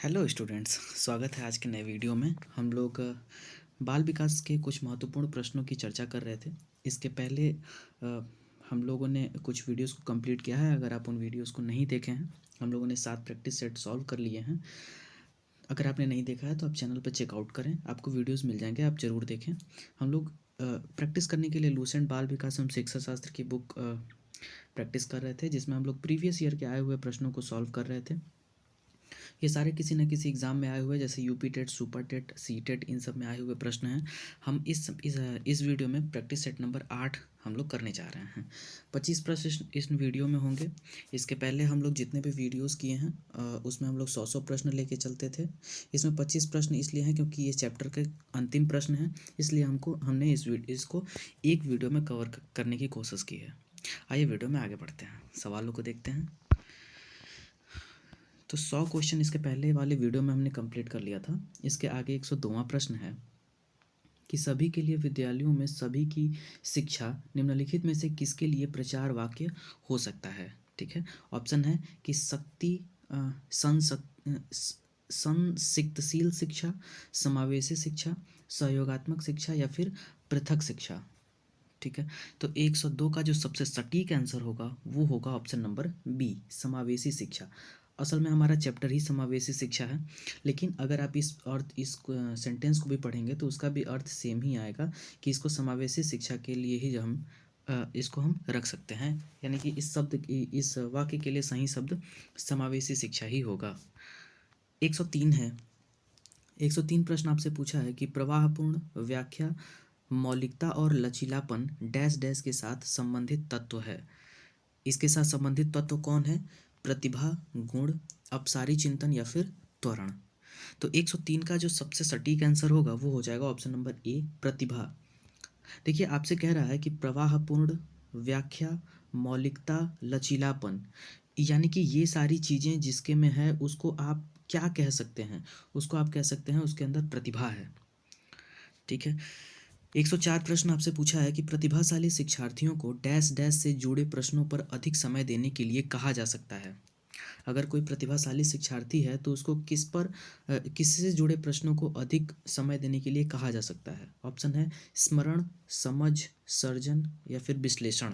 Hello students, स्वागत है आज के नए वीडियो में। हम लोग बाल विकास के कुछ महत्वपूर्ण प्रश्नों की चर्चा कर रहे थे। इसके पहले हम लोगों ने कुछ वीडियोस को कंप्लीट किया है। अगर आप उन वीडियोस को नहीं देखे हैं, हम लोगों ने 7 प्रैक्टिस सेट सॉल्व कर लिए हैं। अगर आपने नहीं देखा है तो आप चैनल पर चेकआउट करें, आपको वीडियोज़ मिल जाएंगे, आप ज़रूर देखें। हम लोग प्रैक्टिस करने के लिए लूसेंट बाल विकास एवं शिक्षा शास्त्र की बुक प्रैक्टिस कर रहे थे, जिसमें हम लोग प्रीवियस ईयर के आए हुए प्रश्नों को सॉल्व कर रहे थे। ये सारे किसी न किसी एग्ज़ाम में आए हुए, जैसे UP TET, super TET, C TET, इन सब में आए हुए प्रश्न हैं। हम इस वीडियो में प्रैक्टिस सेट नंबर 8 हम लोग करने जा रहे हैं। 25 प्रश्न इस वीडियो में होंगे। इसके पहले हम लोग जितने भी वीडियोस किए हैं उसमें हम लोग 100 प्रश्न लेके चलते थे। इसमें 25 प्रश्न इसलिए हैं क्योंकि ये चैप्टर के अंतिम प्रश्न हैं, इसलिए हमने इसको एक वीडियो में कवर करने की कोशिश की है। आइए वीडियो में आगे बढ़ते हैं, सवालों को देखते हैं। तो 100 क्वेश्चन इसके पहले वाले वीडियो में हमने कंप्लीट कर लिया था। इसके आगे 102वां प्रश्न है कि सभी के लिए विद्यालयों में सभी की शिक्षा निम्नलिखित में से किसके लिए प्रचार वाक्य हो सकता है। ठीक है, ऑप्शन है कि शक्ति संसिक्तशील शिक्षा, समावेशी शिक्षा, सहयोगात्मक शिक्षा या फिर पृथक शिक्षा। ठीक है, तो 102 का जो सबसे सटीक आंसर होगा वो होगा ऑप्शन नंबर बी, समावेशी शिक्षा। असल में हमारा चैप्टर ही समावेशी शिक्षा है, लेकिन अगर आप इस सेंटेंस को भी पढ़ेंगे तो उसका भी अर्थ सेम ही आएगा कि इसको समावेशी शिक्षा के लिए ही इसको हम रख सकते हैं, यानी कि इस वाक्य के लिए सही शब्द समावेशी शिक्षा ही होगा। 103 है। 103 प्रश्न आपसे पूछा है कि प्रवाहपूर्ण व्याख्या मौलिकता और लचीलापन डैश डैश के साथ संबंधित तत्व है। इसके साथ संबंधित तत्व कौन है? प्रतिभा, गुण, अपसारी चिंतन या फिर त्वरण। तो 103 का जो सबसे सटीक आंसर होगा वो हो जाएगा ऑप्शन नंबर ए, प्रतिभा। देखिए, आपसे कह रहा है कि प्रवाहपूर्ण व्याख्या, मौलिकता, लचीलापन, यानी कि ये सारी चीज़ें जिसके में है उसको आप क्या कह सकते हैं? उसको आप कह सकते हैं उसके अंदर प्रतिभा है। ठीक है, 104 प्रश्न आपसे पूछा है कि प्रतिभाशाली शिक्षार्थियों को डैश डैश से जुड़े प्रश्नों पर अधिक समय देने के लिए कहा जा सकता है। अगर कोई प्रतिभाशाली शिक्षार्थी है तो उसको किससे जुड़े प्रश्नों को अधिक समय देने के लिए कहा जा सकता है। ऑप्शन है स्मरण, समझ, सर्जन या फिर विश्लेषण।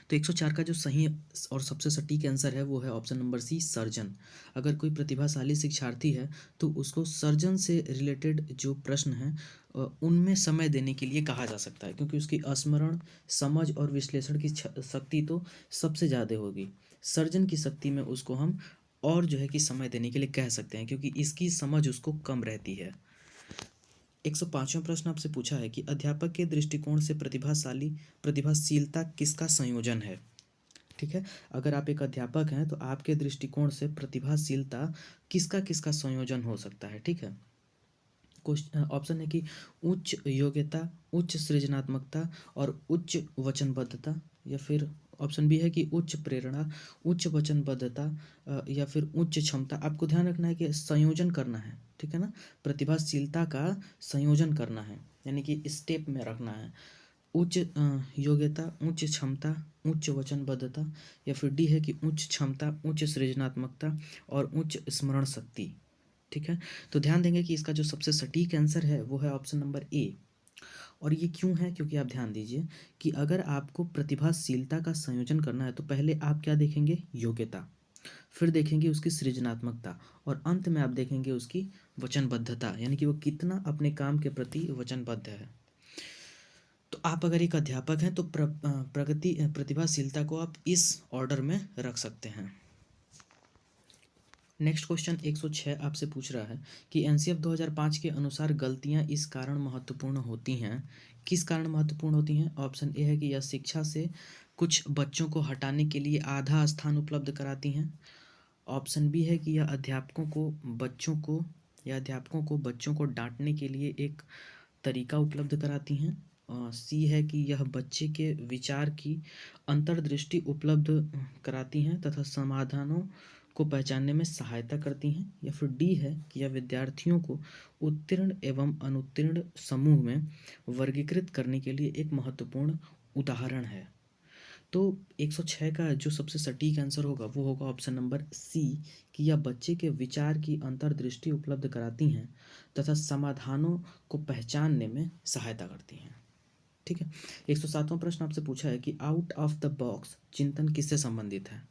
तो 104 का जो सही और सबसे सटीक आंसर है वो है ऑप्शन नंबर सी, सर्जन। अगर कोई प्रतिभाशाली शिक्षार्थी है तो उसको सर्जन से रिलेटेड जो प्रश्न हैं उनमें समय देने के लिए कहा जा सकता है, क्योंकि उसकी स्मरण, समझ और विश्लेषण की शक्ति तो सबसे ज़्यादा होगी। सर्जन की शक्ति में उसको हम और जो है कि समय देने के लिए कह सकते हैं, क्योंकि इसकी समझ उसको कम रहती है। 105वां प्रश्न आपसे पूछा है कि अध्यापक के दृष्टिकोण से प्रतिभाशीलता किसका संयोजन है। ठीक है, अगर आप एक अध्यापक हैं तो आपके दृष्टिकोण से प्रतिभाशीलता किसका किसका संयोजन हो सकता है। ठीक है, ऑप्शन है कि उच्च योग्यता, उच्च सृजनात्मकता और उच्च वचनबद्धता, या फिर ऑप्शन बी है कि उच्च प्रेरणा, उच्च वचनबद्धता या फिर उच्च क्षमता। आपको ध्यान रखना है कि संयोजन करना है, ठीक है ना, प्रतिभाशीलता का संयोजन करना है, यानी कि स्टेप में रखना है। उच्च योग्यता, उच्च क्षमता, उच्च वचनबद्धता, या फिर डी है कि उच्च क्षमता, उच्च सृजनात्मकता और उच्च स्मरण शक्ति। ठीक है, तो ध्यान देंगे कि इसका जो सबसे सटीक आंसर है वो है ऑप्शन नंबर ए। और ये क्यों है? क्योंकि आप ध्यान दीजिए कि अगर आपको प्रतिभाशीलता का संयोजन करना है तो पहले आप क्या देखेंगे? योग्यता, फिर देखेंगे उसकी सृजनात्मकता और अंत में आप देखेंगे उसकी वचनबद्धता, यानी कि वो कितना अपने काम के प्रति वचनबद्ध है। तो आप अगर एक अध्यापक हैं तो प्रतिभाशीलता को आप इस ऑर्डर में रख सकते हैं। नेक्स्ट क्वेश्चन 106 आपसे पूछ रहा है कि एनसीएफ 2005 के अनुसार गलतियां इस कारण महत्वपूर्ण होती हैं। किस कारण महत्वपूर्ण होती हैं? ऑप्शन ए है कि यह शिक्षा से कुछ बच्चों को हटाने के लिए आधा स्थान उपलब्ध कराती हैं। ऑप्शन बी है कि यह अध्यापकों को बच्चों को डांटने के लिए एक तरीका उपलब्ध कराती हैं। सी है कि यह बच्चे के विचार की अंतर्दृष्टि उपलब्ध कराती हैं तथा समाधानों को पहचानने में सहायता करती हैं। या फिर डी है कि यह विद्यार्थियों को उत्तीर्ण एवं अनुत्तीर्ण समूह में वर्गीकृत करने के लिए एक महत्वपूर्ण उदाहरण है। तो 106 का जो सबसे सटीक आंसर होगा वो होगा ऑप्शन नंबर सी, कि यह बच्चे के विचार की अंतर्दृष्टि उपलब्ध कराती हैं तथा समाधानों को पहचानने में सहायता करती हैं। ठीक है। 107वां प्रश्न आपसे पूछा है कि आउट ऑफ द बॉक्स चिंतन किससे संबंधित है।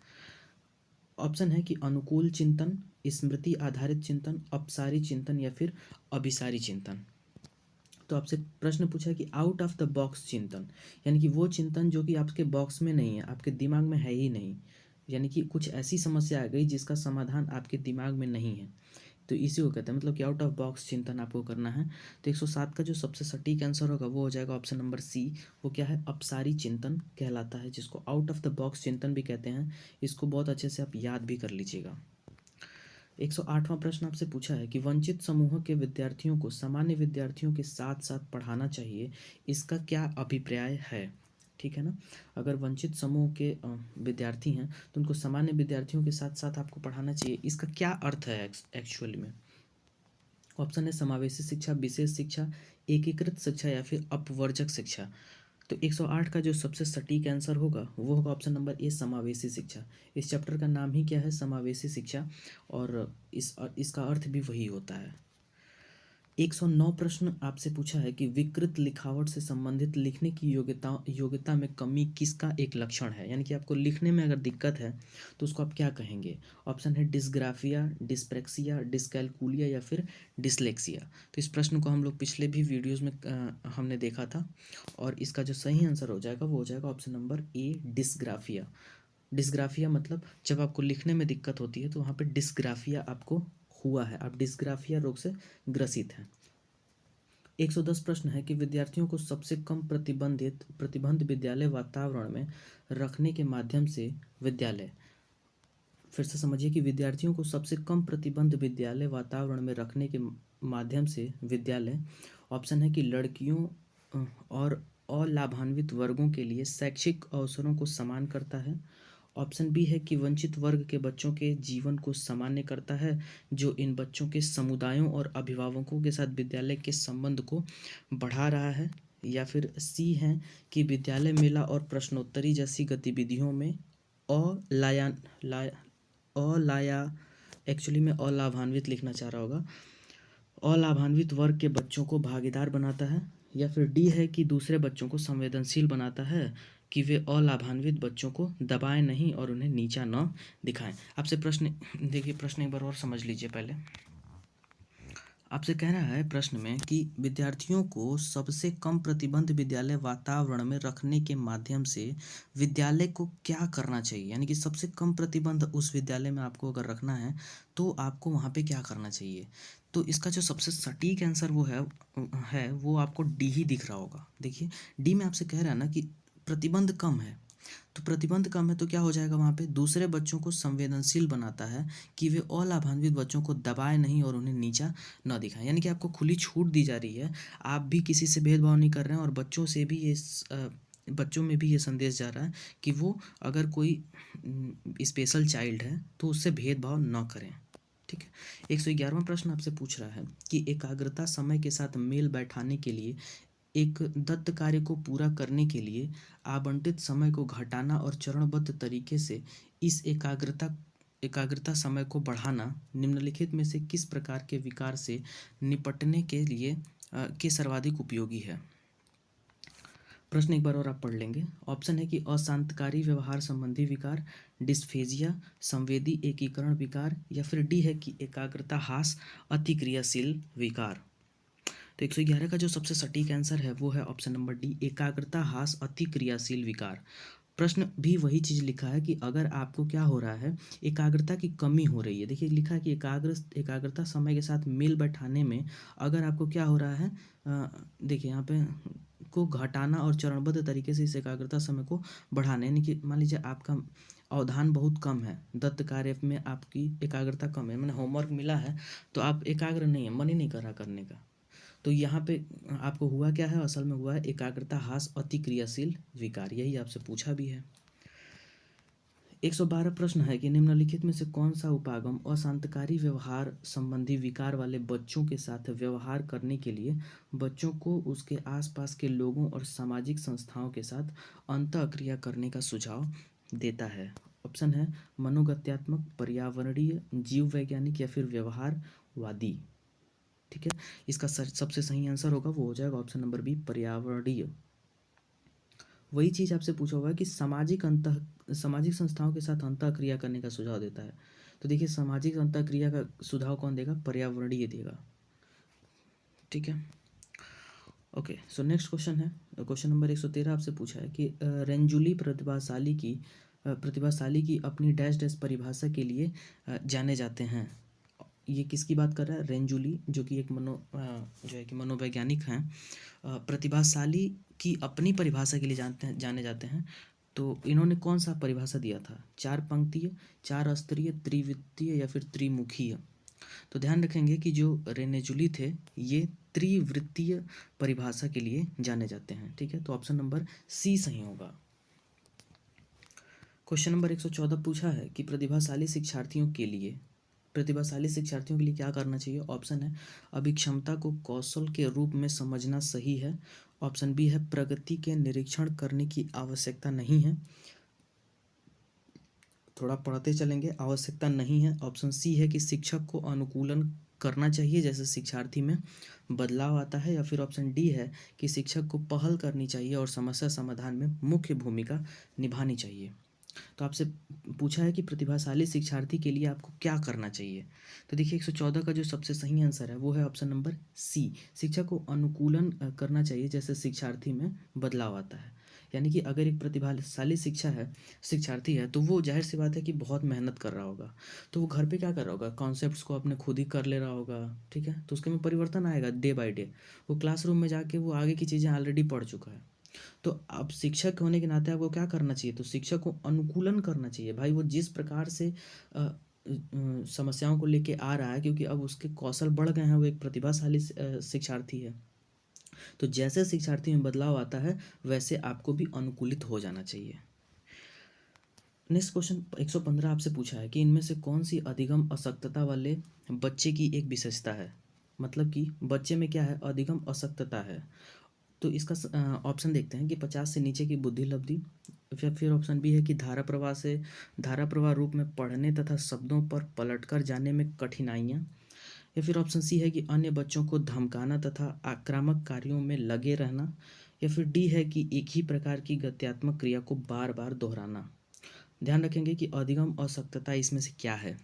ऑप्शन है कि अनुकूल चिंतन, स्मृति आधारित चिंतन, अपसारी चिंतन या फिर अभिसारी चिंतन। तो आपसे प्रश्न पूछा है कि आउट ऑफ द बॉक्स चिंतन, यानी कि वो चिंतन जो कि आपके बॉक्स में नहीं है, आपके दिमाग में है ही नहीं, यानी कि कुछ ऐसी समस्या आ गई जिसका समाधान आपके दिमाग में नहीं है, तो इसी को कहते हैं, मतलब कि आउट ऑफ बॉक्स चिंतन आपको करना है। तो 107 का जो सबसे सटीक आंसर होगा वो हो जाएगा ऑप्शन नंबर सी। वो क्या है, अपसारी चिंतन कहलाता है, जिसको आउट ऑफ द बॉक्स चिंतन भी कहते हैं। इसको बहुत अच्छे से आप याद भी कर लीजिएगा। 108वां प्रश्न आपसे पूछा है कि वंचित समूह के विद्यार्थियों को सामान्य विद्यार्थियों के साथ साथ पढ़ाना चाहिए, इसका क्या अभिप्राय है। ठीक है ना। अगर वंचित समूह के विद्यार्थी हैं तो उनको सामान्य विद्यार्थियों के साथ साथ आपको पढ़ाना चाहिए, इसका क्या अर्थ है एक्चुअली में। ऑप्शन है समावेशी शिक्षा, विशेष शिक्षा, एकीकृत शिक्षा या फिर अपवर्जक शिक्षा। तो 108 का जो सबसे सटीक आंसर होगा वो होगा ऑप्शन नंबर ए, समावेशी शिक्षा। इस चैप्टर का नाम ही क्या है, समावेशी शिक्षा, और इसका अर्थ भी वही होता है। 109 प्रश्न आपसे पूछा है कि विकृत लिखावट से संबंधित लिखने की योग्यता में कमी किसका एक लक्षण है, यानी कि आपको लिखने में अगर दिक्कत है तो उसको आप क्या कहेंगे। ऑप्शन है डिस्ग्राफिया, डिस्प्रेक्सिया, डिस्कैलकुलिया या फिर डिसलेक्सिया। तो इस प्रश्न को हम लोग पिछले भी वीडियोज़ में हमने देखा था, और इसका जो सही आंसर हो जाएगा वो हो जाएगा option number A, dysgraphia. Dysgraphia मतलब जब आपको लिखने में दिक्कत होती है तो वहाँ पे डिस्ग्राफिया आपको हुआ है, आप डिस्ग्राफिया रोग से ग्रसित हैं। 110 प्रश्न है कि विद्यार्थियों को सबसे कम प्रतिबंध विद्यालय वातावरण में रखने के माध्यम से विद्यालय, फिर से समझिए कि विद्यार्थियों को सबसे कम प्रतिबंध विद्यालय वातावरण में रखने के माध्यम से विद्यालय, ऑप्शन है कि लड़कियों और अलाभान्वित वर्गों के लिए शैक्षिक अवसरों को समान करता है। ऑप्शन बी है कि वंचित वर्ग के बच्चों के जीवन को सामान्य करता है, जो इन बच्चों के समुदायों और अभिभावकों के साथ विद्यालय के संबंध को बढ़ा रहा है। या फिर सी है कि विद्यालय मेला और प्रश्नोत्तरी जैसी गतिविधियों में अलाया अलाया एक्चुअली में अलाभान्वित लिखना चाह रहा होगा, अलाभान्वित वर्ग के बच्चों को भागीदार बनाता है। या फिर डी है कि दूसरे बच्चों को संवेदनशील बनाता है, कि वे अलाभान्वित बच्चों को दबाएं नहीं और उन्हें नीचा न दिखाएं। आपसे प्रश्न देखिए, प्रश्न एक बार और समझ लीजिए। पहले आपसे कह रहा है प्रश्न में कि विद्यार्थियों को सबसे कम प्रतिबंध विद्यालय वातावरण में रखने के माध्यम से विद्यालय को क्या करना चाहिए, यानी कि सबसे कम प्रतिबंध उस विद्यालय में आपको अगर रखना है तो आपको वहाँ पे क्या करना चाहिए। तो इसका जो सबसे सटीक आंसर वो है वो आपको डी ही दिख रहा होगा। देखिए, डी में आपसे कह रहा है ना कि प्रतिबंध कम है, तो प्रतिबंध कम है तो क्या हो जाएगा, वहाँ पे दूसरे बच्चों को संवेदनशील बनाता है, कि वे अलाभान्वित बच्चों को दबाए नहीं और उन्हें नीचा न दिखाएं, यानी कि आपको खुली छूट दी जा रही है, आप भी किसी से भेदभाव नहीं कर रहे हैं, और बच्चों से भी बच्चों में भी ये संदेश जा रहा है कि वो अगर कोई स्पेशल चाइल्ड है तो उससे भेदभाव न करें। ठीक है। 111वां प्रश्न आपसे पूछ रहा है कि एकाग्रता समय के साथ मेल बैठाने के लिए एक दत्त कार्य को पूरा करने के लिए आवंटित समय को घटाना और चरणबद्ध तरीके से इस एकाग्रता समय को बढ़ाना निम्नलिखित में से किस प्रकार के विकार से निपटने के लिए के सर्वाधिक उपयोगी है। प्रश्न एक बार और आप पढ़ लेंगे। ऑप्शन है कि अशांतकारी व्यवहार संबंधी विकार, डिस्फेजिया, संवेदी एकीकरण विकार, या फिर डी है कि एकाग्रता ह्रास अतिक्रियाशील विकार। तो 111 का जो सबसे सटीक आंसर है वो है ऑप्शन नंबर डी, एकाग्रता ह्रास अतिक्रियाशील विकार। प्रश्न भी वही चीज़ लिखा है कि अगर आपको क्या हो रहा है, एकाग्रता की कमी हो रही है। देखिए लिखा है कि एकाग्रता समय के साथ मेल बैठाने में अगर आपको क्या हो रहा है, देखिए यहाँ पे को घटाना और चरणबद्ध तरीके से इस एकाग्रता समय को बढ़ाना, यानी कि मान लीजिए आपका अवधान बहुत कम है, दत्त कार्य में आपकी एकाग्रता कम है, मैंने होमवर्क मिला है तो आप एकाग्र नहीं है, मन ही नहीं कर रहा करने का, तो यहाँ पे आपको हुआ क्या है, असल में हुआ है एकाग्रता ह्रास अतिक्रियाशील विकार, यही आपसे पूछा भी है। 112 प्रश्न है कि निम्नलिखित में से कौन सा उपागम अशांतकारी व्यवहार संबंधी विकार वाले बच्चों के साथ व्यवहार करने के लिए बच्चों को उसके आसपास के लोगों और सामाजिक संस्थाओं के साथ अंतःक्रिया करने का सुझाव देता है। ऑप्शन है मनोगत्यात्मक, पर्यावरणीय, जीव वैज्ञानिक या फिर व्यवहारवादी। ठीक है, इसका सबसे सही आंसर होगा वो हो जाएगा ऑप्शन नंबर बी, पर्यावरणीय। वही चीज़ आपसे पूछा होगा कि सामाजिक संस्थाओं के साथ अंतःक्रिया करने का सुझाव देता है। तो देखिए सामाजिक अंतःक्रिया का सुझाव कौन देगा? पर्यावरणीय देगा। ठीक है, ओके। सो नेक्स्ट क्वेश्चन है, क्वेश्चन नंबर 113 आपसे पूछा है कि रेंजुली प्रतिभाशाली की अपनी डैश डैश परिभाषा के लिए जाने जाते हैं। ये किसकी बात कर रहा है? रेंजुली, जो कि एक जो है कि मनोवैज्ञानिक हैं। प्रतिभाशाली की अपनी परिभाषा के लिए जाने जाते हैं। तो इन्होंने कौन सा परिभाषा दिया था? 4 पंक्तीय, 4 स्तरीय, त्रिवृत्तीय या फिर त्रिमुखीय? तो ध्यान रखेंगे कि जो रेनेजुली थे ये त्रिवृत्तीय परिभाषा के लिए जाने जाते हैं। ठीक है, तो ऑप्शन नंबर सी सही होगा। क्वेश्चन नंबर 114 पूछा है कि प्रतिभाशाली शिक्षार्थियों के लिए क्या करना चाहिए? ऑप्शन है अभिक्षमता को कौशल के रूप में समझना सही है। ऑप्शन बी है प्रगति के निरीक्षण करने की आवश्यकता नहीं है। थोड़ा पढ़ते चलेंगे, आवश्यकता नहीं है। ऑप्शन सी है कि शिक्षक को अनुकूलन करना चाहिए जैसे शिक्षार्थी में बदलाव आता है। या फिर ऑप्शन डी है कि शिक्षक को पहल करनी चाहिए और समस्या समाधान में मुख्य भूमिका निभानी चाहिए। तो आपसे पूछा है कि प्रतिभाशाली शिक्षार्थी के लिए आपको क्या करना चाहिए। तो देखिए 114 का जो सबसे सही आंसर है वो है ऑप्शन नंबर सी, शिक्षक को अनुकूलन करना चाहिए जैसे शिक्षार्थी में बदलाव आता है। यानी कि अगर एक प्रतिभाशाली शिक्षार्थी है तो वो जाहिर सी बात है कि बहुत मेहनत कर रहा होगा। तो वो घर पे क्या कर रहा होगा? कॉन्सेप्ट्स को अपने खुद ही कर ले रहा होगा। ठीक है, तो उसके में परिवर्तन आएगा डे बाय डे। वो क्लासरूम में जाके वो आगे की चीज़ें ऑलरेडी पढ़ चुका है। तो अब शिक्षक होने के नाते आपको क्या करना चाहिए? तो शिक्षक को अनुकूलन करना चाहिए। भाई वो जिस प्रकार से समस्याओं को लेके आ रहा है, क्योंकि अब उसके कौशल बढ़ गए हैं, वो एक प्रतिभाशाली शिक्षार्थी है। तो जैसे शिक्षार्थी में बदलाव आता है वैसे आपको भी अनुकूलित हो जाना चाहिए। नेक्स्ट क्वेश्चन 115 आपसे पूछा है कि इनमें से कौन सी अधिगम अशक्तता वाले बच्चे की एक विशेषता है? मतलब कि बच्चे में क्या है? अधिगम अशक्तता है। तो इसका ऑप्शन देखते हैं कि 50 से नीचे की बुद्धि लब्धि, फिर ऑप्शन बी है कि धारा प्रवाह रूप में पढ़ने तथा शब्दों पर पलटकर जाने में कठिनाइयाँ, या फिर ऑप्शन सी है कि अन्य बच्चों को धमकाना तथा आक्रामक कार्यों में लगे रहना, या फिर डी है कि एक ही प्रकार की गत्यात्मक क्रिया को बार बार दोहराना। ध्यान रखेंगे कि अधिगम अशक्तता इसमें से क्या है।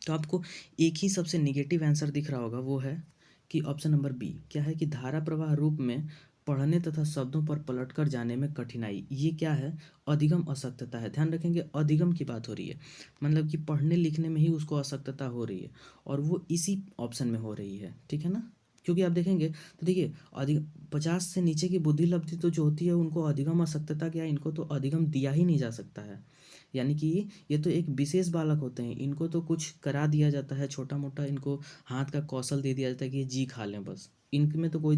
तो आपको एक ही सबसे निगेटिव आंसर दिख रहा होगा, वो है कि ऑप्शन नंबर बी। क्या है कि धारा प्रवाह रूप में पढ़ने तथा शब्दों पर पलटकर जाने में कठिनाई, ये क्या है? अधिगम अशक्तता है। ध्यान रखेंगे अधिगम की बात हो रही है, मतलब कि पढ़ने लिखने में ही उसको अशक्तता हो रही है और वो इसी ऑप्शन में हो रही है। ठीक है ना, क्योंकि आप देखेंगे तो देखिए अधिक 50 से नीचे की बुद्धि लब्धि तो जो होती है उनको अधिगम अशक्तता क्या है? इनको तो अधिगम दिया ही नहीं जा सकता है। यानी कि ये तो एक विशेष बालक होते हैं, इनको तो कुछ करा दिया जाता है छोटा मोटा, इनको हाथ का कौशल दे दिया जाता है कि ये जी खा लें बस। इनमें तो कोई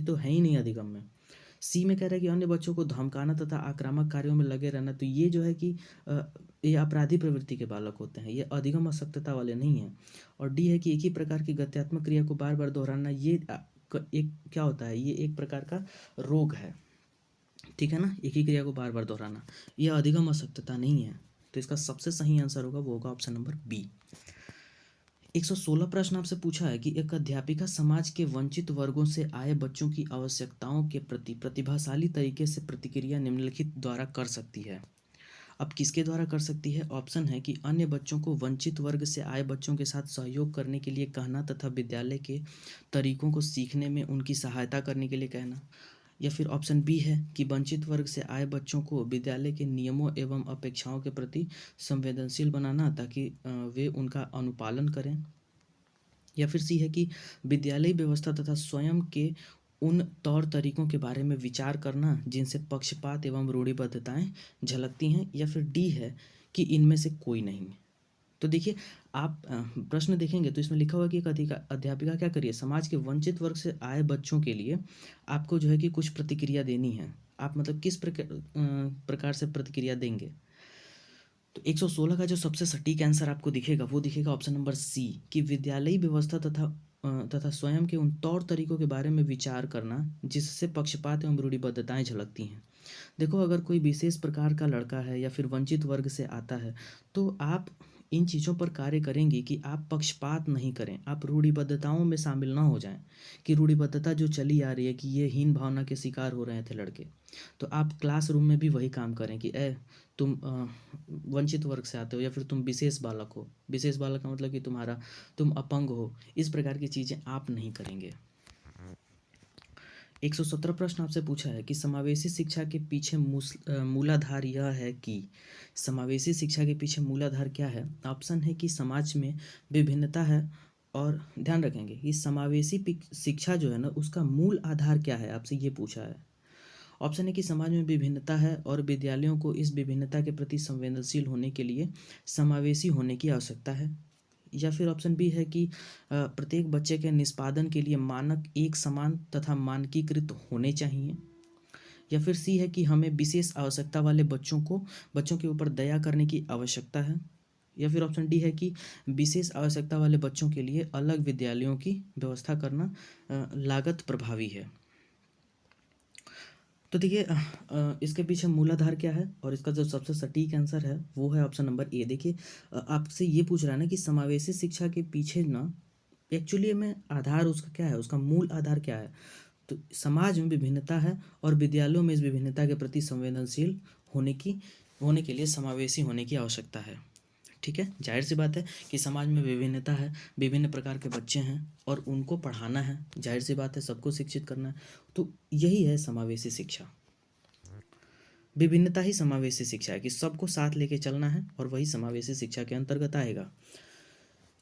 तो है ही नहीं अधिगम में। सी में कह रहा है कि अन्य बच्चों को धमकाना तथा आक्रामक कार्यों में लगे रहना, तो ये जो है कि ये अपराधी प्रवृत्ति के बालक होते हैं, ये अधिगम अशक्तता वाले नहीं हैं। और डी है कि एक ही प्रकार की गत्यात्मक क्रिया को बार बार दोहराना, ये एक क्या होता है? ये एक प्रकार का रोग है। ठीक है ना, एक ही क्रिया को बार बार दोहराना, यह अधिगम अशक्तता नहीं है। तो इसका सबसे सही आंसर होगा वो होगा ऑप्शन नंबर बी। 116 प्रश्न आपसे पूछा है कि एक अध्यापिका समाज के वंचित वर्गों से आए बच्चों की आवश्यकताओं के प्रति प्रतिभाशाली तरीके से प्रतिक्रिया निम्नलिखित द्वारा कर सकती है। अब किसके द्वारा कर सकती है? ऑप्शन है कि अन्य बच्चों को वंचित वर्ग से आए बच्चों के साथ सहयोग करने के लिए कहना तथा विद्यालय के तरीकों को सीखने में उनकी सहायता करने के लिए कहना, या फिर ऑप्शन बी है कि वंचित वर्ग से आए बच्चों को विद्यालय के नियमों एवं अपेक्षाओं के प्रति संवेदनशील बनाना ताकि वे उनका अनुपालन करें, या फिर सी है कि विद्यालय व्यवस्था तथा स्वयं के उन तौर तरीकों के बारे में विचार करना जिनसे पक्षपात एवं रूढ़िबद्धताएं झलकती हैं, या फिर डी है कि इनमें से कोई नहीं। तो देखिए आप प्रश्न देखेंगे तो इसमें लिखा हुआ कि एक अध्यापिका क्या करिए, समाज के वंचित वर्ग से आए बच्चों के लिए आपको जो है कि कुछ प्रतिक्रिया देनी है। आप मतलब किस प्रकार से प्रतिक्रिया देंगे? तो 116 का जो सबसे सटीक आंसर आपको दिखेगा वो दिखेगा ऑप्शन नंबर सी, कि विद्यालयी व्यवस्था तथा स्वयं के उन तौर तरीकों के बारे में विचार करना जिससे पक्षपात एवं रूढ़िबद्धताएं झलकती हैं। देखो, अगर कोई विशेष प्रकार का लड़का है या फिर वंचित वर्ग से आता है, तो आप इन चीज़ों पर कार्य करेंगी कि आप पक्षपात नहीं करें, आप रूढ़िबद्धताओं में शामिल ना हो जाएं, कि रूढ़िबद्धता जो चली आ रही है कि ये हीन भावना के शिकार हो रहे थे लड़के, तो आप क्लासरूम में भी वही काम करें कि तुम वंचित वर्ग से आते हो या फिर तुम विशेष बालक हो। विशेष बालक का मतलब कि तुम अपंग हो, इस प्रकार की चीज़ें आप नहीं करेंगे। 117 प्रश्न आपसे पूछा है कि समावेशी शिक्षा के पीछे मूलाधार यह है कि, समावेशी शिक्षा के पीछे मूलाधार क्या है? ऑप्शन है कि समाज में विभिन्नता है, और ध्यान रखेंगे कि समावेशी शिक्षा जो है ना, उसका मूल आधार क्या है, आपसे ये पूछा है। ऑप्शन है कि समाज में विभिन्नता है और विद्यालयों को इस विभिन्नता के प्रति संवेदनशील होने के लिए समावेशी होने की आवश्यकता है। या फिर ऑप्शन बी है कि प्रत्येक बच्चे के निष्पादन के लिए मानक एक समान तथा मानकीकृत होने चाहिए। या फिर सी है कि हमें विशेष आवश्यकता वाले बच्चों के ऊपर दया करने की आवश्यकता है। या फिर ऑप्शन डी है कि विशेष आवश्यकता वाले बच्चों के लिए अलग विद्यालयों की व्यवस्था करना लागत प्रभावी है। तो देखिए, इसके पीछे मूलाधार क्या है, और इसका जो सबसे सटीक आंसर है वो है ऑप्शन नंबर ए। देखिए, आपसे ये पूछ रहा है ना कि समावेशी शिक्षा के पीछे ना एक्चुअली में आधार उसका क्या है, उसका मूल आधार क्या है। तो समाज में विभिन्नता है और विद्यालयों में इस विभिन्नता के प्रति संवेदनशील होने के लिए समावेशी होने की आवश्यकता है। ठीक है, जाहिर सी बात है कि समाज में विभिन्नता है, विभिन्न प्रकार के बच्चे हैं और उनको पढ़ाना है, जाहिर सी बात है सबको शिक्षित करना है, तो यही है समावेशी शिक्षा। विभिन्नता ही समावेशी शिक्षा है कि सबको साथ लेके चलना है, और वही समावेशी शिक्षा के अंतर्गत आएगा।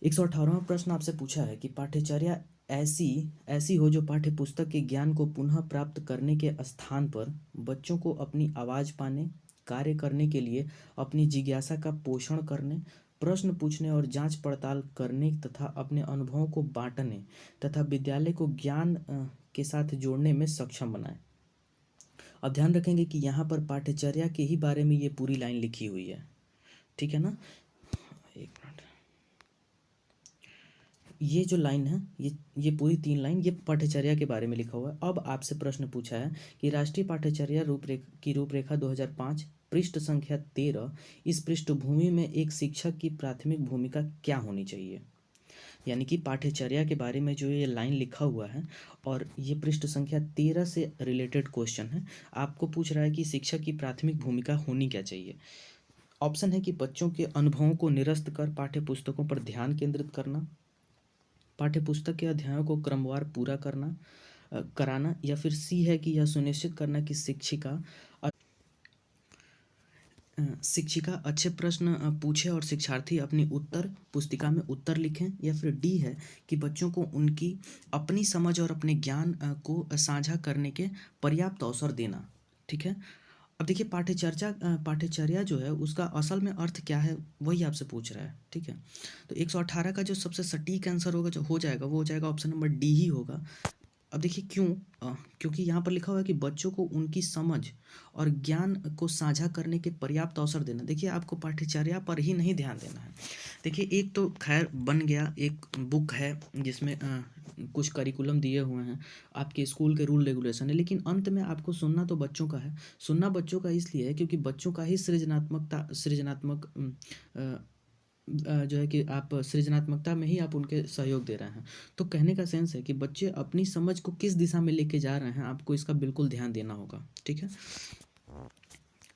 118वां प्रश्न आपसे पूछा है कि पाठ्यचर्या ऐसी हो जो पाठ्य पुस्तक के ज्ञान को पुनः प्राप्त करने के स्थान पर बच्चों को अपनी आवाज़ पाने, कार्य करने के लिए अपनी जिज्ञासा का पोषण करने, प्रश्न पूछने और जांच पड़ताल करने तथा अपने अनुभवों को बांटने तथा विद्यालय को ज्ञान के साथ जोड़ने में सक्षम बनाए। अब ध्यान रखेंगे कि यहाँ पर पाठ्यचर्या के ही बारे में ये पूरी लाइन लिखी हुई है। ठीक है ना, एक मिनट, ये जो लाइन है, ये पूरी 3 लाइन ये पाठ्यचर्या के बारे में लिखा हुआ है। अब आपसे प्रश्न पूछा है कि राष्ट्रीय पाठ्यचर्या रूपरेखा 2005 पृष्ठ संख्या 13, इस पृष्ठभूमि में एक शिक्षक की प्राथमिक भूमिका क्या होनी चाहिए। यानी कि पाठ्यचर्या के बारे में जो ये लाइन लिखा हुआ है, और ये पृष्ठ संख्या 13 से रिलेटेड क्वेश्चन है। आपको पूछ रहा है कि शिक्षक की प्राथमिक भूमिका होनी क्या चाहिए। ऑप्शन है कि बच्चों के अनुभवों को निरस्त कर पाठ्य पुस्तकों पर ध्यान केंद्रित करना, पाठ्यपुस्तक के अध्यायों को क्रमवार पूरा कराना, या फिर सी है कि यह सुनिश्चित करना कि शिक्षिका अच्छे प्रश्न पूछे और शिक्षार्थी अपनी उत्तर पुस्तिका में उत्तर लिखें। या फिर डी है कि बच्चों को उनकी अपनी समझ और अपने ज्ञान को साझा करने के पर्याप्त अवसर देना। ठीक है, अब देखिए, पाठ्यचर्या जो है उसका असल में अर्थ क्या है वही आपसे पूछ रहा है। ठीक है, तो 118 का जो सबसे सटीक आंसर होगा जो हो जाएगा वो हो जाएगा ऑप्शन नंबर डी ही होगा। अब देखिए क्यों, क्योंकि यहाँ पर लिखा हुआ है कि बच्चों को उनकी समझ और ज्ञान को साझा करने के पर्याप्त अवसर देना। देखिए, आपको पाठ्यचर्या पर ही नहीं ध्यान देना है। देखिए, एक तो खैर बन गया, एक बुक है जिसमें कुछ करिकुलम दिए हुए हैं, आपके स्कूल के रूल रेगुलेशन है, लेकिन अंत में आपको सुनना तो बच्चों का है। सुनना बच्चों का इसलिए है क्योंकि बच्चों का ही सृजनात्मक जो है कि आप सृजनात्मकता में ही आप उनके सहयोग दे रहे हैं। तो कहने का सेंस है कि बच्चे अपनी समझ को किस दिशा में लेके जा रहे हैं, आपको इसका बिल्कुल ध्यान देना होगा। ठीक है,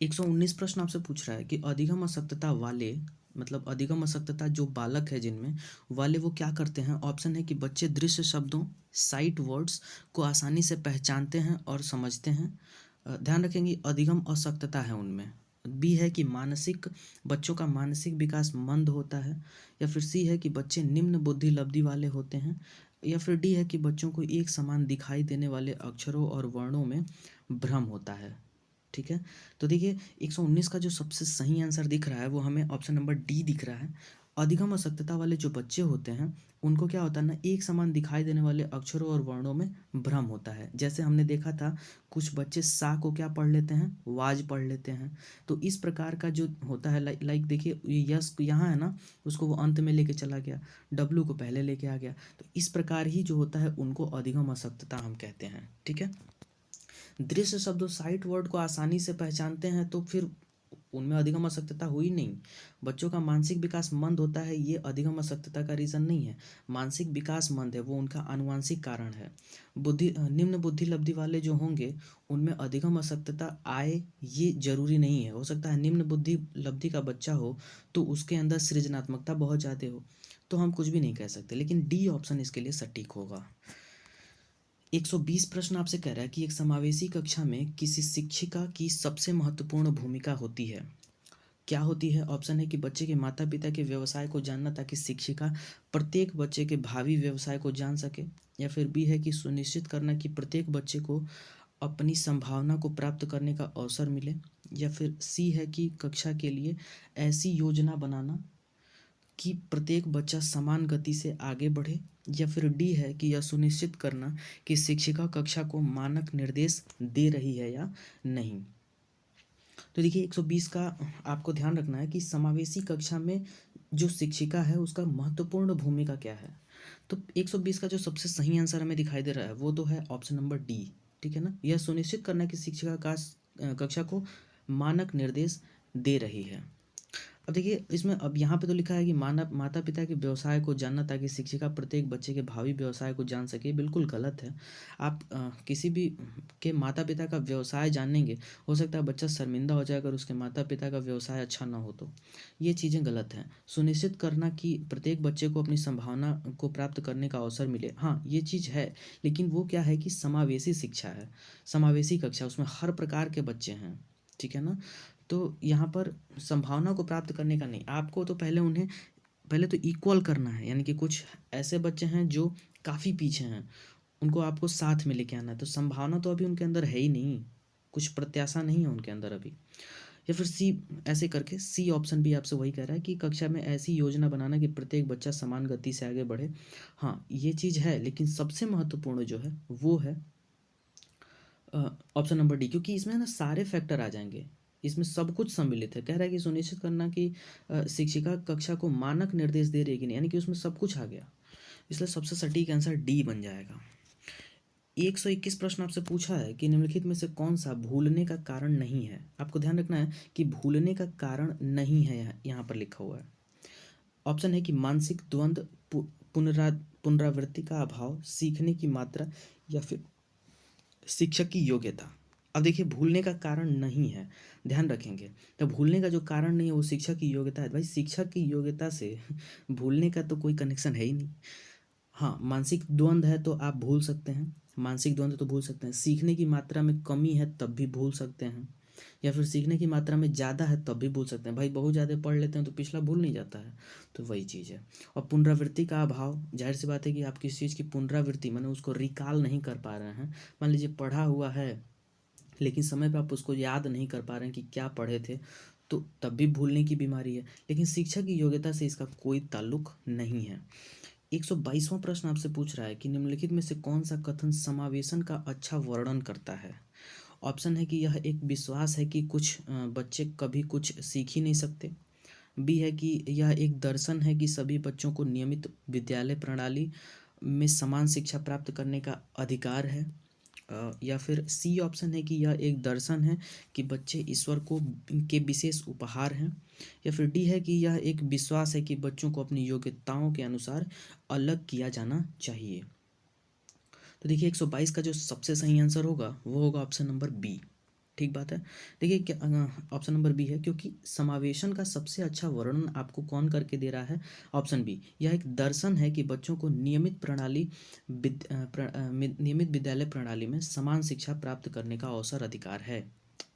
119 प्रश्न आपसे पूछ रहा है कि अधिगम अशक्तता वाले, मतलब अधिगम अशक्तता जो बालक है जिनमें वाले, वो क्या करते हैं। ऑप्शन है कि बच्चे दृश्य शब्दों, साइट वर्ड्स को आसानी से पहचानते हैं और समझते हैं। ध्यान रखेंगे अधिगम अशक्तता है उनमें। बी है कि बच्चों का मानसिक विकास मंद होता है। या फिर सी है कि बच्चे निम्न बुद्धि लब्धि वाले होते हैं। या फिर डी है कि बच्चों को एक समान दिखाई देने वाले अक्षरों और वर्णों में भ्रम होता है। ठीक है, तो देखिए 119 का जो सबसे सही आंसर दिख रहा है वो हमें ऑप्शन नंबर डी दिख रहा है। अधिगम अशक्तता वाले जो बच्चे होते हैं उनको क्या होता है ना, एक समान दिखाई देने वाले अक्षरों और वर्णों में भ्रम होता है। जैसे हमने देखा था कुछ बच्चे सा को क्या पढ़ लेते हैं, वाज पढ़ लेते हैं। तो इस प्रकार का जो होता है, लाइक देखिए ये यस यहाँ है ना, उसको वो अंत में लेके चला गया, डब्लू को पहले लेके आ गया। तो इस प्रकार ही जो होता है उनको अधिगम अशक्तता हम कहते हैं। ठीक है। दृश्य शब्दों साइट वर्ड को आसानी से पहचानते हैं तो फिर उनमें अधिगम अशक्तता हुई नहीं। बच्चों का मानसिक विकास मंद होता है, ये अधिगम अशक्तता का रीज़न नहीं है। मानसिक विकास मंद है, वो उनका आनुवंशिक कारण है। निम्न बुद्धि लब्धि वाले जो होंगे उनमें अधिगम अशक्तता आए ये जरूरी नहीं है। हो सकता है निम्न बुद्धि लब्धि का बच्चा हो तो उसके अंदर सृजनात्मकता बहुत ज़्यादा हो, तो हम कुछ भी नहीं कह सकते। लेकिन डी ऑप्शन इसके लिए सटीक होगा। 120 प्रश्न आपसे कह रहा है कि एक समावेशी कक्षा में किसी शिक्षिका की सबसे महत्वपूर्ण भूमिका होती है। क्या होती है? ऑप्शन है कि बच्चे के माता पिता के व्यवसाय को जानना ताकि शिक्षिका प्रत्येक बच्चे के भावी व्यवसाय को जान सके, या फिर बी है कि सुनिश्चित करना कि प्रत्येक बच्चे को अपनी संभावना को प्राप्त करने का अवसर मिले, या फिर सी है कि कक्षा के लिए ऐसी योजना बनाना कि प्रत्येक बच्चा समान गति से आगे बढ़े, या फिर डी है कि यह सुनिश्चित करना कि शिक्षिका कक्षा को मानक निर्देश दे रही है या नहीं। तो देखिए 120 का आपको ध्यान रखना है कि समावेशी कक्षा में जो शिक्षिका है उसका महत्वपूर्ण भूमिका क्या है। तो 120 का जो सबसे सही आंसर हमें दिखाई दे रहा है वो तो है ऑप्शन नंबर डी। ठीक है ना, यह सुनिश्चित करना कि शिक्षिका कक्षा को मानक निर्देश दे रही है। अब देखिए इसमें अब यहाँ पे तो लिखा है कि मानव माता पिता के व्यवसाय को जानना ताकि शिक्षिका प्रत्येक बच्चे के भावी व्यवसाय को जान सके, बिल्कुल गलत है। आप किसी भी के माता पिता का व्यवसाय जानेंगे, हो सकता है बच्चा शर्मिंदा हो जाए अगर उसके माता पिता का व्यवसाय अच्छा ना हो तो। ये चीज़ें गलत हैं। सुनिश्चित करना कि प्रत्येक बच्चे को अपनी संभावना को प्राप्त करने का अवसर मिले, हाँ ये चीज़ है, लेकिन वो क्या है कि समावेशी शिक्षा है, समावेशी कक्षा, उसमें हर प्रकार के बच्चे हैं। ठीक है ना। तो यहाँ पर संभावना को प्राप्त करने का नहीं, आपको तो पहले तो इक्वल करना है, यानी कि कुछ ऐसे बच्चे हैं जो काफ़ी पीछे हैं, उनको आपको साथ में लेके आना है। तो संभावना तो अभी उनके अंदर है ही नहीं, कुछ प्रत्याशा नहीं है उनके अंदर अभी। या फिर सी, ऐसे करके सी ऑप्शन भी आपसे वही कह रहा है कि कक्षा में ऐसी योजना बनाना कि प्रत्येक बच्चा समान गति से आगे बढ़े। हाँ ये चीज़ है, लेकिन सबसे महत्वपूर्ण जो है वो है ऑप्शन नंबर डी, क्योंकि इसमें ना सारे फैक्टर आ जाएंगे, इसमें सब कुछ सम्मिलित है। कह रहा है कि सुनिश्चित करना कि शिक्षिका कक्षा को मानक निर्देश दे रही है कि नहीं, यानी कि उसमें सब कुछ आ गया, इसलिए सबसे सटीक आंसर डी बन जाएगा। 121 प्रश्न आपसे पूछा है कि निम्नलिखित में से कौन सा भूलने का कारण नहीं है। आपको ध्यान रखना है कि भूलने का कारण नहीं है, यहाँ पर लिखा हुआ है। ऑप्शन है कि मानसिक द्वंद्व, पुनरावृत्ति का अभाव, सीखने की मात्रा, या फिर शिक्षक की योग्यता। अब देखिए भूलने का कारण नहीं है, ध्यान रखेंगे, तो भूलने का जो कारण नहीं है वो शिक्षक की योग्यता है। भाई शिक्षक की योग्यता से भूलने का तो कोई कनेक्शन है ही नहीं। हाँ मानसिक द्वंद्व है तो आप भूल सकते हैं, मानसिक द्वंद्व तो भूल सकते हैं। सीखने की मात्रा में कमी है तब भी भूल सकते हैं, या फिर सीखने की मात्रा में ज़्यादा है तब भी भूल सकते हैं। भाई बहुत ज़्यादा पढ़ लेते हैं तो पिछला भूल नहीं जाता है, तो वही चीज़ है। और पुनरावृत्ति का अभाव, जाहिर सी बात है कि आप किसी चीज़ की पुनरावृत्ति माने उसको रिकॉल नहीं कर पा रहे हैं। मान लीजिए पढ़ा हुआ है लेकिन समय पर आप उसको याद नहीं कर पा रहे हैं कि क्या पढ़े थे, तो तब भी भूलने की बीमारी है। लेकिन शिक्षा की योग्यता से इसका कोई ताल्लुक नहीं है। 122वां प्रश्न आपसे पूछ रहा है कि निम्नलिखित में से कौन सा कथन समावेशन का अच्छा वर्णन करता है। ऑप्शन है कि यह एक विश्वास है कि कुछ बच्चे कभी कुछ सीख ही नहीं सकते, बी है कि यह एक दर्शन है कि सभी बच्चों को नियमित विद्यालय प्रणाली में समान शिक्षा प्राप्त करने का अधिकार है, या फिर सी ऑप्शन है कि यह एक दर्शन है कि बच्चे ईश्वर को के विशेष उपहार हैं, या फिर डी है कि यह एक विश्वास है कि बच्चों को अपनी योग्यताओं के अनुसार अलग किया जाना चाहिए। तो देखिए 122 का जो सबसे सही आंसर होगा वो होगा ऑप्शन नंबर बी। ठीक बात है। देखिए क्या ऑप्शन नंबर बी है, क्योंकि समावेशन का सबसे अच्छा वर्णन आपको कौन करके दे रहा है, ऑप्शन बी। यह एक दर्शन है कि बच्चों को नियमित विद्यालय प्रणाली में समान शिक्षा प्राप्त करने का अवसर अधिकार है,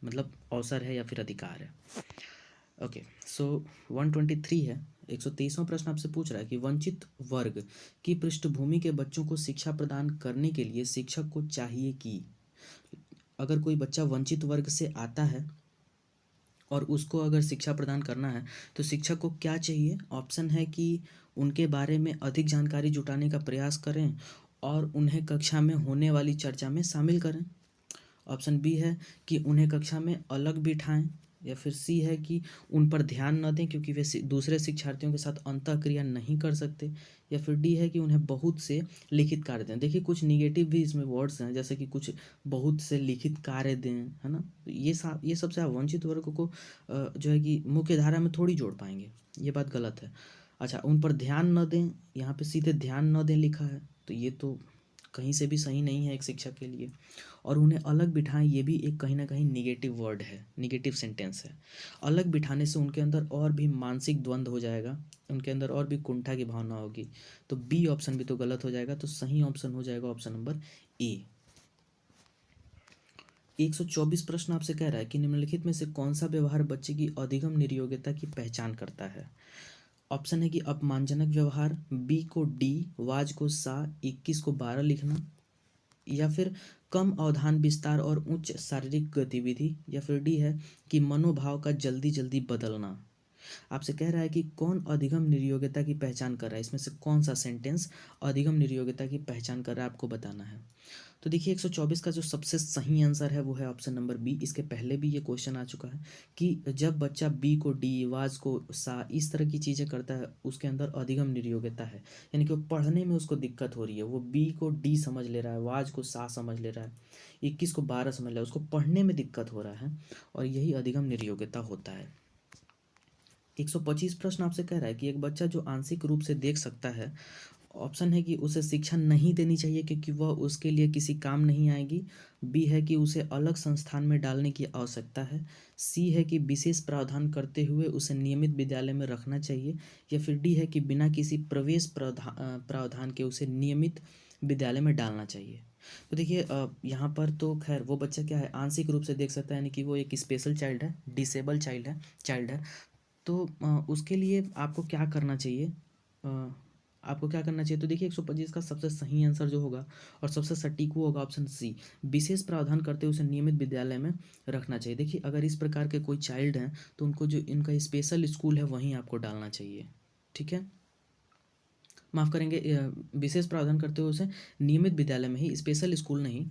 मतलब अवसर है या फिर अधिकार है। ओके सो 123 है। 123वां प्रश्न आपसे पूछ रहा है कि वंचित वर्ग की पृष्ठभूमि के बच्चों को शिक्षा प्रदान करने के लिए शिक्षक को चाहिए कि, अगर कोई बच्चा वंचित वर्ग से आता है और उसको अगर शिक्षा प्रदान करना है तो शिक्षक को क्या चाहिए? ऑप्शन है कि उनके बारे में अधिक जानकारी जुटाने का प्रयास करें और उन्हें कक्षा में होने वाली चर्चा में शामिल करें। ऑप्शन बी है कि उन्हें कक्षा में अलग बिठाएं, या फिर सी है कि उन पर ध्यान न दें क्योंकि वे दूसरे शिक्षार्थियों के साथ अंतःक्रिया नहीं कर सकते, या फिर डी है कि उन्हें बहुत से लिखित कार्य दें। देखिए कुछ निगेटिव भी इसमें वर्ड्स हैं, जैसे कि कुछ बहुत से लिखित कार्य दें, है ना। तो ये सबसे आप वंचित वर्ग को जो है कि मुख्य धारा में थोड़ी जोड़ पाएंगे, ये बात गलत है। अच्छा, उन पर ध्यान न दें, यहाँ पे सीधे ध्यान न दें लिखा है, तो ये तो कहीं से भी सही नहीं है एक शिक्षक के लिए। और उन्हें अलग बिठाएं, ये भी एक कहीं ना कहीं निगेटिव वर्ड है, निगेटिव सेंटेंस है। अलग बिठाने से उनके अंदर और भी मानसिक द्वंद्व हो जाएगा, उनके अंदर और भी कुंठा की भावना होगी। तो बी ऑप्शन भी तो गलत हो जाएगा, तो सही ऑप्शन हो जाएगा ऑप्शन नंबर ए। 124 प्रश्न आपसे कह रहा है कि निम्नलिखित में से कौन सा व्यवहार बच्चे की अधिगम निर्योग्यता की पहचान करता है? ऑप्शन है कि अपमानजनक व्यवहार, बी को डी, वाज को सा, 21 को 12 लिखना, या फिर कम अवधान विस्तार और उच्च शारीरिक गतिविधि, या फिर डी है कि मनोभाव का जल्दी जल्दी बदलना। आपसे कह रहा है कि कौन अधिगम निर्योग्यता की पहचान कर रहा है, इसमें से कौन सा सेंटेंस अधिगम निर्योग्यता की पहचान कर रहा है, आपको बताना है। तो देखिए 124 का जो सबसे सही आंसर है वो है ऑप्शन नंबर बी। इसके पहले भी ये क्वेश्चन आ चुका है कि जब बच्चा बी को डी, वाज को सा, इस तरह की चीज़ें करता है, उसके अंदर अधिगम निर्योग्यता है, यानी कि वो पढ़ने में उसको दिक्कत हो रही है। वो बी को डी समझ ले रहा है, वाज को सा समझ ले रहा है, 21 को 12 समझ ले रहा है, उसको पढ़ने में दिक्कत हो रहा है, और यही अधिगम निर्योग्यता होता है। 125 प्रश्न आपसे कह रहा है कि एक बच्चा जो आंशिक रूप से देख सकता है, ऑप्शन है कि उसे शिक्षा नहीं देनी चाहिए क्योंकि वह उसके लिए किसी काम नहीं आएगी, बी है कि उसे अलग संस्थान में डालने की आवश्यकता है, सी है कि विशेष प्रावधान करते हुए उसे नियमित विद्यालय में रखना चाहिए, या फिर डी है कि बिना किसी प्रवेश प्रावधान के उसे नियमित विद्यालय में डालना चाहिए। तो देखिए यहाँ पर तो खैर वो बच्चा क्या है, आंशिक रूप से देख सकता है, यानी कि वो एक स्पेशल चाइल्ड है, डिसेबल चाइल्ड है। तो उसके लिए आपको क्या करना चाहिए, आपको क्या करना चाहिए? तो देखिए 125 का सबसे सही आंसर जो होगा और सबसे सटीक वो होगा ऑप्शन सी, विशेष प्रावधान करते हुए उसे नियमित विद्यालय में रखना चाहिए। देखिए अगर इस प्रकार के कोई चाइल्ड हैं तो उनको जो इनका स्पेशल स्कूल है वहीं आपको डालना चाहिए, ठीक है। माफ़ करेंगे, विशेष प्रावधान करते हुए उसे नियमित विद्यालय में ही, स्पेशल स्कूल नहीं।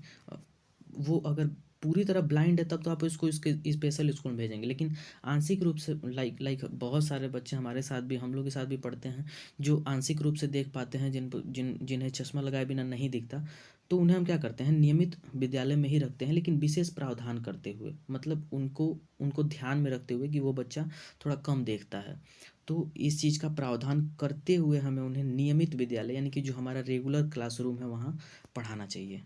वो अगर पूरी तरह ब्लाइंड है तब तो आप इसको इसके स्पेशल स्कूल में भेजेंगे, लेकिन आंशिक रूप से लाइक लाइक बहुत सारे बच्चे हमारे साथ भी, हम लोग के साथ भी पढ़ते हैं जो आंशिक रूप से देख पाते हैं, जिन्हें चश्मा लगाए बिना नहीं दिखता, तो उन्हें हम क्या करते हैं, नियमित विद्यालय में ही रखते हैं, लेकिन विशेष प्रावधान करते हुए, मतलब उनको उनको ध्यान में रखते हुए कि वो बच्चा थोड़ा कम देखता है, तो इस चीज़ का प्रावधान करते हुए हमें उन्हें नियमित विद्यालय, यानी कि जो हमारा रेगुलर क्लासरूम है वहाँ पढ़ाना चाहिए।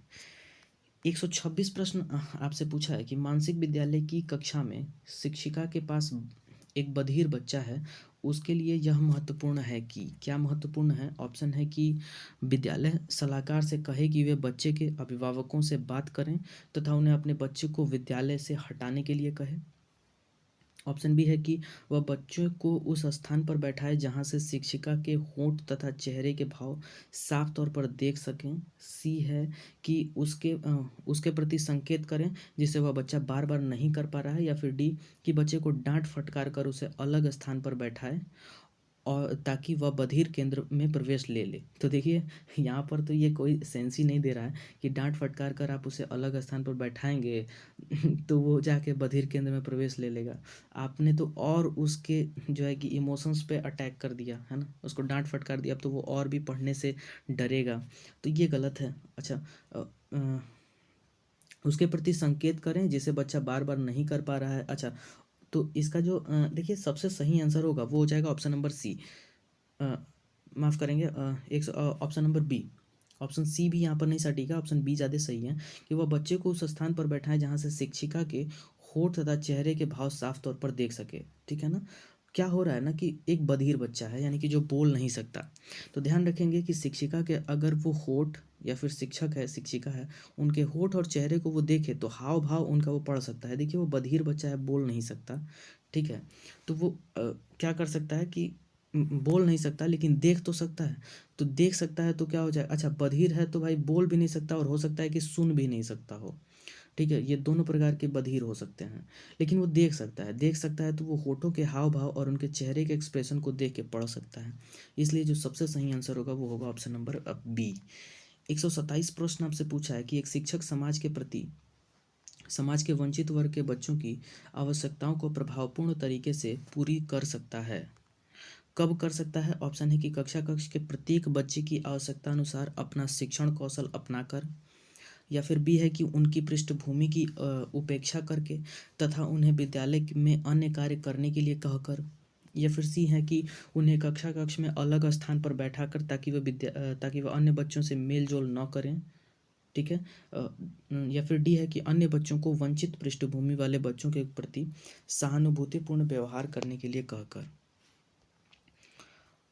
126 प्रश्न आपसे पूछा है कि मानसिक विद्यालय की कक्षा में शिक्षिका के पास एक बधिर बच्चा है, उसके लिए यह महत्वपूर्ण है कि, क्या महत्वपूर्ण है? ऑप्शन है कि विद्यालय सलाहकार से कहे कि वे बच्चे के अभिभावकों से बात करें तथा उन्हें अपने बच्चे को विद्यालय से हटाने के लिए कहे। ऑप्शन बी है कि वह बच्चों को उस स्थान पर बैठाए जहां से शिक्षिका के होंठ तथा चेहरे के भाव साफ तौर पर देख सकें। सी है कि उसके प्रति संकेत करें जिसे वह बच्चा बार बार नहीं कर पा रहा है, या फिर डी कि बच्चे को डांट फटकार कर उसे अलग स्थान पर बैठाए और ताकि वह बधिर केंद्र में प्रवेश ले ले। तो देखिए यहाँ पर तो ये कोई सेंस ही नहीं दे रहा है कि डांट फटकार कर आप उसे अलग स्थान पर बैठाएंगे तो वो जाके बधिर केंद्र में प्रवेश ले लेगा। आपने तो और उसके जो है कि इमोशंस पे अटैक कर दिया है ना, उसको डांट फटकार दिया, अब तो वो और भी पढ़ने से डरेगा, तो ये गलत है। अच्छा, उसके प्रति संकेत करें जिसे बच्चा बार बार नहीं कर पा रहा है। अच्छा, तो इसका जो देखिए सबसे सही आंसर होगा वो हो जाएगा ऑप्शन नंबर सी। माफ़ करेंगे, एक option number B, option C भी यहाँ पर नहीं सटीक है, ऑप्शन बी ज़्यादा सही है कि वह बच्चे को उस स्थान पर बैठाएं जहाँ से शिक्षिका के होठ तथा चेहरे के भाव साफ तौर पर देख सके, ठीक है ना। क्या हो रहा है ना कि एक बधिर बच्चा है, यानी कि जो बोल नहीं सकता, तो ध्यान रखेंगे कि शिक्षिका के अगर वो होठ, या फिर शिक्षक है शिक्षिका है, उनके होठ और चेहरे को वो देखे तो हाव भाव उनका वो पढ़ सकता है। देखिए वो बधिर बच्चा है, बोल नहीं सकता, ठीक है। तो वो क्या कर सकता है कि बोल नहीं सकता लेकिन देख तो सकता है, तो देख सकता है तो क्या हो जाए, अच्छा बधिर है तो भाई बोल भी नहीं सकता और हो सकता है कि सुन भी नहीं सकता हो, ठीक है, ये दोनों प्रकार के बधिर हो सकते हैं, लेकिन वो देख सकता है तो वो होठों के हाव भाव और उनके चेहरे के एक्सप्रेशन को देख के पढ़ सकता है। इसलिए जो सबसे सही आंसर होगा वो होगा ऑप्शन नंबर बी। 127 प्रश्न आपसे पूछा है कि एक शिक्षक समाज के वंचित वर्ग के बच्चों की आवश्यकताओं को प्रभावपूर्ण तरीके से पूरी कर सकता है। कब कर सकता है? ऑप्शन है कि कक्ष के प्रत्येक बच्चे की आवश्यकता अनुसार अपना शिक्षण कौशल अपनाकर, या फिर बी है कि उनकी पृष्ठभूमि की उपेक्षा करके तथा उन्हें विद्यालय में अन्य कार्य करने के लिए कहकर, या फिर सी है कि उन्हें कक्ष में अलग स्थान पर बैठाकर ताकि वह अन्य बच्चों से मेल जोल न करें। ठीक है। या फिर डी है कि अन्य बच्चों को वंचित पृष्ठभूमि वाले बच्चों के प्रति सहानुभूतिपूर्ण व्यवहार करने के लिए कहकर।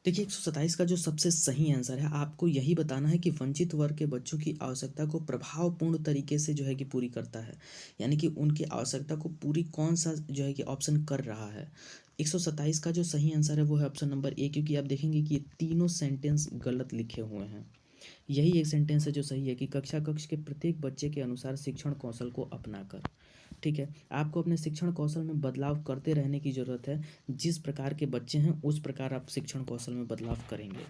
देखिए 127 का जो सबसे सही आंसर है, आपको यही बताना है कि वंचित वर्ग के बच्चों की आवश्यकता को प्रभावपूर्ण तरीके से जो है कि पूरी करता है, यानी कि उनकी आवश्यकता को पूरी कौन सा जो है कि ऑप्शन कर रहा है। 127 का जो सही आंसर है वो है ऑप्शन नंबर ए, क्योंकि आप देखेंगे कि ये तीनों सेंटेंस गलत लिखे हुए हैं। यही एक सेंटेंस है जो सही है कि कक्ष के प्रत्येक बच्चे के अनुसार शिक्षण कौशल को अपनाकर। ठीक है, आपको अपने शिक्षण कौशल में बदलाव करते रहने की ज़रूरत है। जिस प्रकार के बच्चे हैं उस प्रकार आप शिक्षण कौशल में बदलाव करेंगे।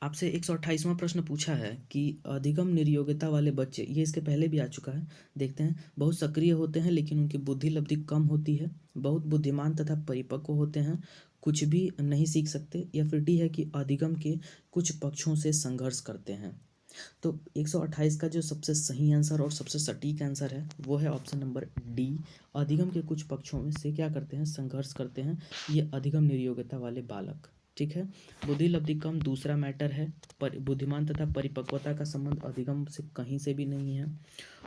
आपसे 128वां प्रश्न पूछा है कि अधिगम निर्योग्यता वाले बच्चे, ये इसके पहले भी आ चुका है, देखते हैं। बहुत सक्रिय होते हैं लेकिन उनकी बुद्धि लब्धि कम होती है, बहुत बुद्धिमान तथा परिपक्व होते हैं, कुछ भी नहीं सीख सकते, या फिर डी है कि अधिगम के कुछ पक्षों से संघर्ष करते हैं। तो 128 का जो सबसे सही आंसर और सबसे सटीक आंसर है वो है ऑप्शन नंबर डी। अधिगम के कुछ पक्षों में से क्या करते हैं? संघर्ष करते हैं ये अधिगम निर्योग्यता वाले बालक। ठीक है, बुद्धि लब्धि कम दूसरा मैटर है, पर बुद्धिमान तथा परिपक्वता का संबंध अधिगम से कहीं से भी नहीं है,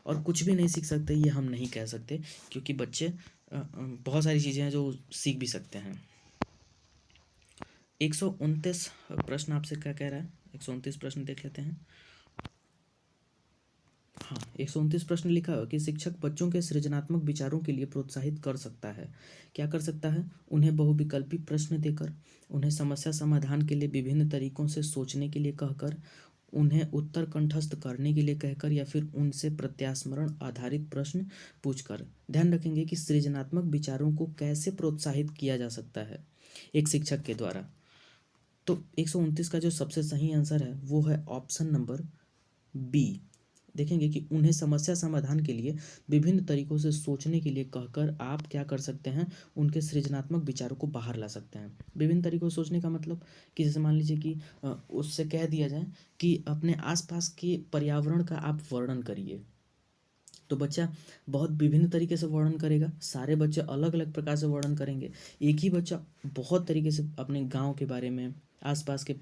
और कुछ भी नहीं सीख सकते ये हम नहीं कह सकते, क्योंकि बच्चे बहुत सारी चीज़ें हैं जो सीख भी सकते हैं। 129 प्रश्न आपसे क्या कह रहा है? 129 प्रश्न देख लेते हैं। हाँ, 129 प्रश्न लिखा है कि शिक्षक बच्चों के सृजनात्मक विचारों के लिए प्रोत्साहित कर सकता है। क्या कर सकता है? उन्हें बहुविकल्पी प्रश्न देकर, उन्हें समस्या समाधान के लिए विभिन्न तरीकों से सोचने के लिए कहकर, उन्हें उत्तर कंठस्थ करने के लिए कहकर, या फिर उनसे प्रत्यास्मरण आधारित प्रश्न पूछकर। ध्यान रखेंगे कि सृजनात्मक विचारों को कैसे प्रोत्साहित किया जा सकता है एक शिक्षक के द्वारा। तो 129 का जो सबसे सही आंसर है वो है ऑप्शन नंबर बी। देखेंगे कि उन्हें समस्या समाधान के लिए विभिन्न तरीकों से सोचने के लिए कहकर आप क्या कर सकते हैं? उनके सृजनात्मक विचारों को बाहर ला सकते हैं। विभिन्न तरीकों से सोचने का मतलब कि जैसे मान लीजिए कि उससे कह दिया जाए कि अपने आसपास के पर्यावरण का आप वर्णन करिए, तो बच्चा बहुत विभिन्न तरीके से वर्णन करेगा। सारे बच्चे अलग अलग प्रकार से वर्णन करेंगे। एक ही बच्चा बहुत तरीके से अपने गाँव के बारे में, आसपास के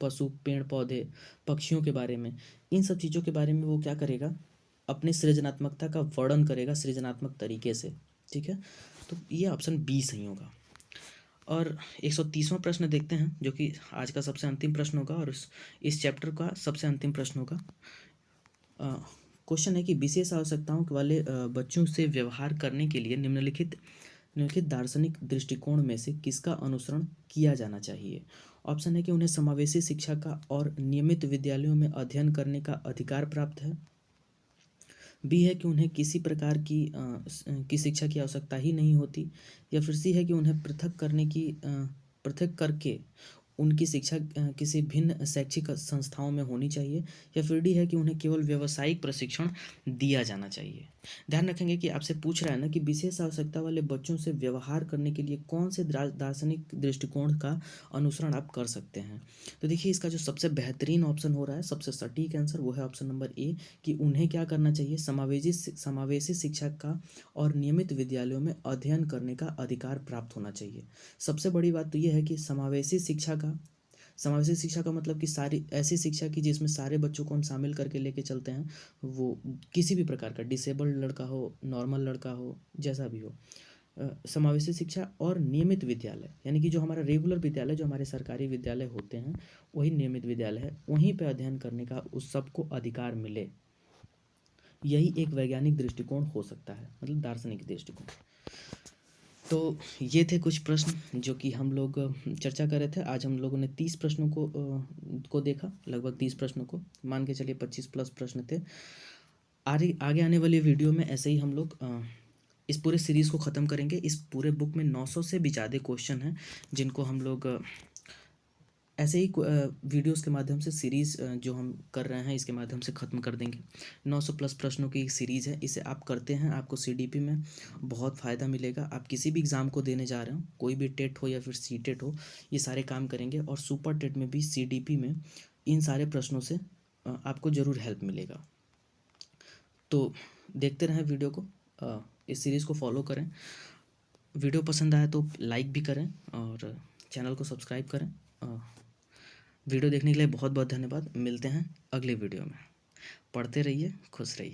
पशु, पेड़ पौधे, पक्षियों के बारे में, इन सब चीज़ों के बारे में वो क्या करेगा? अपनी सृजनात्मकता का वर्णन करेगा सृजनात्मक तरीके से। ठीक है, तो ये ऑप्शन बी सही होगा। और 130वां प्रश्न देखते हैं, जो कि आज का सबसे अंतिम प्रश्न होगा और इस चैप्टर का सबसे अंतिम प्रश्न होगा। क्वेश्चन है कि विशेष आवश्यकताओं वाले बच्चों से व्यवहार करने के लिए निम्नलिखित दार्शनिक दृष्टिकोण में से किसका अनुसरण किया जाना चाहिए? ऑप्शन है कि उन्हें समावेशी शिक्षा का और नियमित विद्यालयों में अध्ययन करने का अधिकार प्राप्त है, बी है कि उन्हें किसी प्रकार की शिक्षा की आवश्यकता ही नहीं होती, या फिर सी है कि उन्हें पृथक करके उनकी शिक्षा किसी भिन्न शैक्षिक संस्थाओं में होनी चाहिए, या फिर डी है कि उन्हें केवल व्यावसायिक प्रशिक्षण दिया जाना चाहिए। ध्यान रखेंगे कि आपसे पूछ रहा है ना कि विशेष आवश्यकता वाले बच्चों से व्यवहार करने के लिए कौन से दार्शनिक दृष्टिकोण का अनुसरण आप कर सकते हैं। तो देखिए इसका जो सबसे बेहतरीन ऑप्शन हो रहा है, सबसे सटीक आंसर वो है ऑप्शन नंबर ए, कि उन्हें क्या करना चाहिए? समावेशी शिक्षा का और नियमित विद्यालयों में अध्ययन करने का अधिकार प्राप्त होना चाहिए। सबसे बड़ी बात तो यह है कि समावेशी शिक्षा का मतलब कि सारी ऐसी शिक्षा की जिसमें सारे बच्चों को हम शामिल करके लेके चलते हैं, वो किसी भी प्रकार का, डिसेबल्ड लड़का हो, नॉर्मल लड़का हो, जैसा भी हो। समावेशी शिक्षा और नियमित विद्यालय, यानी कि जो हमारा रेगुलर विद्यालय, जो हमारे सरकारी विद्यालय होते हैं वही नियमित विद्यालय है, वहीं पे अध्ययन करने का उस सबको अधिकार मिले। यही एक वैज्ञानिक दृष्टिकोण हो सकता है, मतलब दार्शनिक दृष्टिकोण। तो ये थे कुछ प्रश्न जो कि हम लोग चर्चा कर रहे थे। आज हम लोगों ने 30 प्रश्नों को देखा, लगभग 30 प्रश्नों को, मान के चलिए 25 प्लस प्रश्न थे। आगे आने वाली वीडियो में ऐसे ही हम लोग इस पूरे सीरीज़ को ख़त्म करेंगे। इस पूरे बुक में 900 से भी ज़्यादा क्वेश्चन हैं जिनको हम लोग ऐसे ही वीडियोस के माध्यम से सीरीज़ जो हम कर रहे हैं इसके माध्यम से ख़त्म कर देंगे। 900 प्लस प्रश्नों की एक सीरीज़ है, इसे आप करते हैं आपको सीडीपी में बहुत फ़ायदा मिलेगा। आप किसी भी एग्ज़ाम को देने जा रहे हो, कोई भी टेट हो या फिर सीटेट हो, ये सारे काम करेंगे। और सुपर टेट में भी सीडीपी में इन सारे प्रश्नों से आपको ज़रूर हेल्प मिलेगा। तो देखते रहें वीडियो को, इस सीरीज़ को फॉलो करें। वीडियो पसंद आए तो लाइक भी करें और चैनल को सब्सक्राइब करें। वीडियो देखने के लिए बहुत बहुत धन्यवाद। मिलते हैं अगले वीडियो में। पढ़ते रहिए, खुश रहिए।